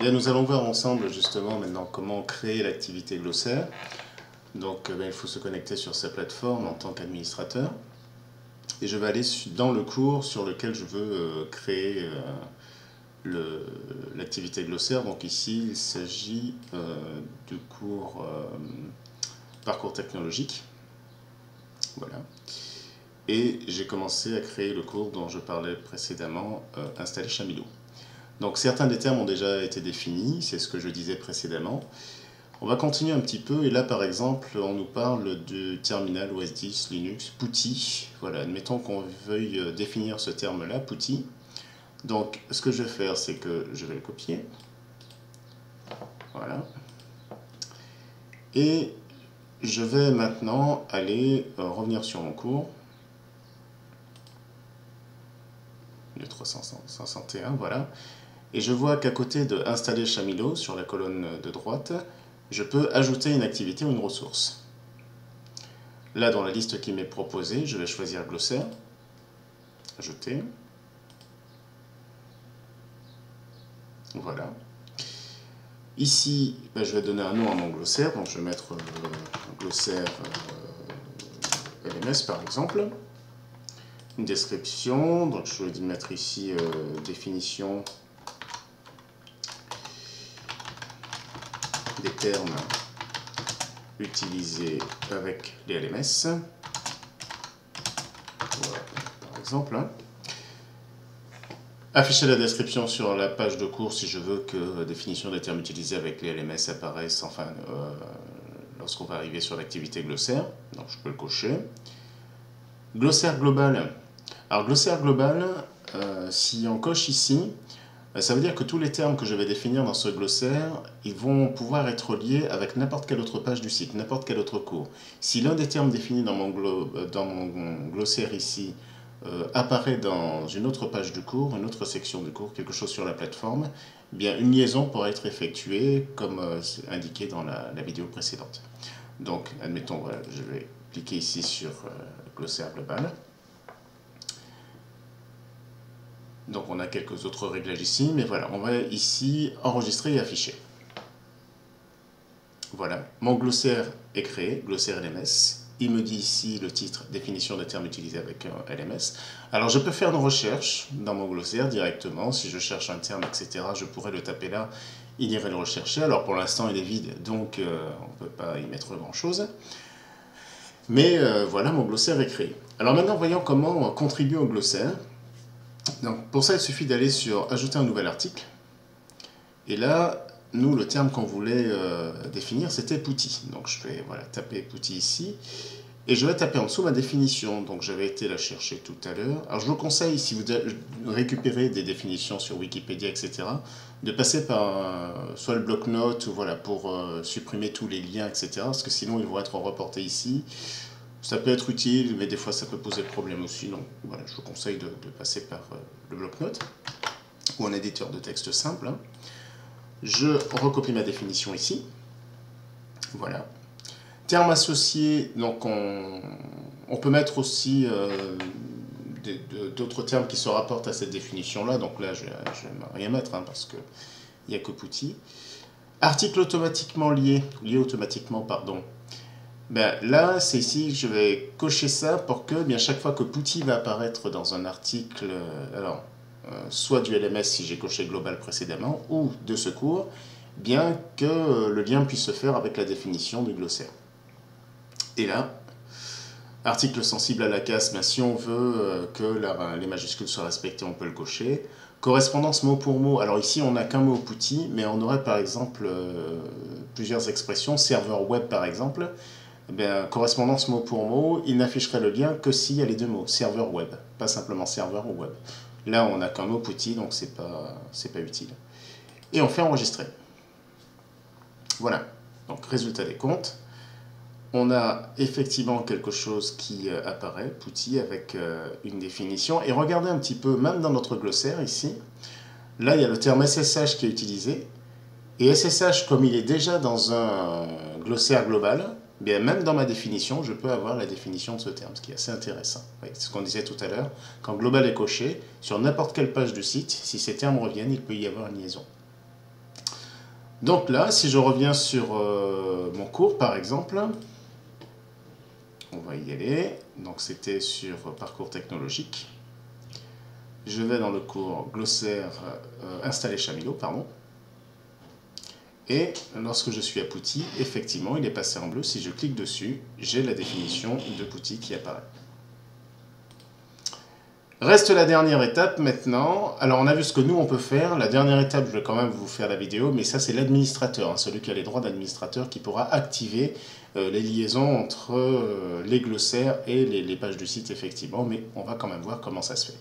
Bien, nous allons voir ensemble justement maintenant comment créer l'activité glossaire. Donc il faut se connecter sur sa plateforme en tant qu'administrateur. Et je vais aller dans le cours sur lequel je veux créer l'activité glossaire. Donc ici, il s'agit du cours parcours technologique. Voilà. Et j'ai commencé à créer le cours dont je parlais précédemment, installer Chamilo. Donc certains des termes ont déjà été définis, c'est ce que je disais précédemment. On va continuer un petit peu, et là par exemple, on nous parle du terminal OS 10, Linux, PuTTY. Voilà, admettons qu'on veuille définir ce terme-là, PuTTY. Donc ce que je vais faire, c'est que je vais le copier. Voilà. Et je vais maintenant aller revenir sur mon cours. Le 361, voilà. Et je vois qu'à côté de installer Chamilo, sur la colonne de droite, je peux ajouter une activité ou une ressource. Là, dans la liste qui m'est proposée, je vais choisir glossaire, ajouter. Voilà. Ici, je vais donner un nom à mon glossaire, donc je vais mettre glossaire LMS par exemple. Une description, donc je vais mettre ici définition des termes utilisés avec les LMS, voilà, par exemple. Afficher la description sur la page de cours si je veux que la définition des termes utilisés avec les LMS apparaisse, enfin, lorsqu'on va arriver sur l'activité glossaire, donc je peux le cocher. Glossaire global. Alors glossaire global, si on coche ici, ça veut dire que tous les termes que je vais définir dans ce glossaire, ils vont pouvoir être liés avec n'importe quelle autre page du site, n'importe quel autre cours. Si l'un des termes définis dans mon glossaire ici apparaît dans une autre page du cours, une autre section du cours, quelque chose sur la plateforme, eh bien une liaison pourra être effectuée comme indiqué dans la vidéo précédente. Donc, admettons, voilà, je vais cliquer ici sur glossaire global. Donc on a quelques autres réglages ici, mais voilà, on va ici enregistrer et afficher. Voilà, mon glossaire est créé, glossaire LMS. Il me dit ici le titre, définition des termes utilisés avec un LMS. Alors je peux faire une recherche dans mon glossaire directement. Si je cherche un terme, etc., je pourrais le taper là, il irait le rechercher. Alors pour l'instant il est vide, donc on ne peut pas y mettre grand-chose. Mais voilà, mon glossaire est créé. Alors maintenant voyons comment contribuer au glossaire. Donc pour ça, il suffit d'aller sur ajouter un nouvel article. Et là, nous, le terme qu'on voulait définir, c'était PuTTY. Donc je vais taper PuTTY ici. Et je vais taper en dessous ma définition. Donc j'avais été la chercher tout à l'heure. Alors je vous conseille, si vous récupérez des définitions sur Wikipédia, etc., de passer par soit le bloc-notes, ou voilà, pour supprimer tous les liens, etc., parce que sinon ils vont être reportés ici. Ça peut être utile, mais des fois ça peut poser problème aussi. Donc voilà, je vous conseille de passer par le bloc-notes ou un éditeur de texte simple. Je recopie ma définition ici. Voilà. Termes associés, donc on peut mettre aussi d'autres termes qui se rapportent à cette définition-là. Donc là, je ne vais rien mettre parce qu'il n'y a que PuTTY. Article automatiquement lié automatiquement, pardon. Ben, là, c'est ici que je vais cocher ça pour que bien, chaque fois que PuTTY va apparaître dans un article, soit du LMS si j'ai coché global précédemment, ou de ce cours, bien que le lien puisse se faire avec la définition du glossaire. Et là, article sensible à la casse, ben, si on veut que les majuscules soient respectées, on peut le cocher. Correspondance mot pour mot, alors ici on n'a qu'un mot PuTTY, mais on aurait par exemple plusieurs expressions, serveur web par exemple. Ben, correspondance mot pour mot, il n'afficherait le lien que s'il y a les deux mots, serveur web, pas simplement serveur ou web. Là, on n'a qu'un mot PuTTY, donc c'est pas utile. Et on fait enregistrer. Voilà, donc résultat des comptes. On a effectivement quelque chose qui apparaît, PuTTY, avec une définition. Et regardez un petit peu, même dans notre glossaire ici, là, il y a le terme SSH qui est utilisé. Et SSH, comme il est déjà dans un glossaire global, bien, même dans ma définition, je peux avoir la définition de ce terme, ce qui est assez intéressant. C'est ce qu'on disait tout à l'heure. Quand global est coché, sur n'importe quelle page du site, si ces termes reviennent, il peut y avoir une liaison. Donc là, si je reviens sur mon cours, par exemple, on va y aller. Donc c'était sur parcours technologique. Je vais dans le cours glossaire installer Chamilo, pardon. Et lorsque je suis à PuTTY, effectivement, il est passé en bleu. Si je clique dessus, j'ai la définition de PuTTY qui apparaît. Reste la dernière étape maintenant. Alors on a vu ce que nous on peut faire. La dernière étape, je vais quand même vous faire la vidéo, mais ça c'est l'administrateur, hein, celui qui a les droits d'administrateur qui pourra activer les liaisons entre les glossaires et les pages du site effectivement. Mais on va quand même voir comment ça se fait.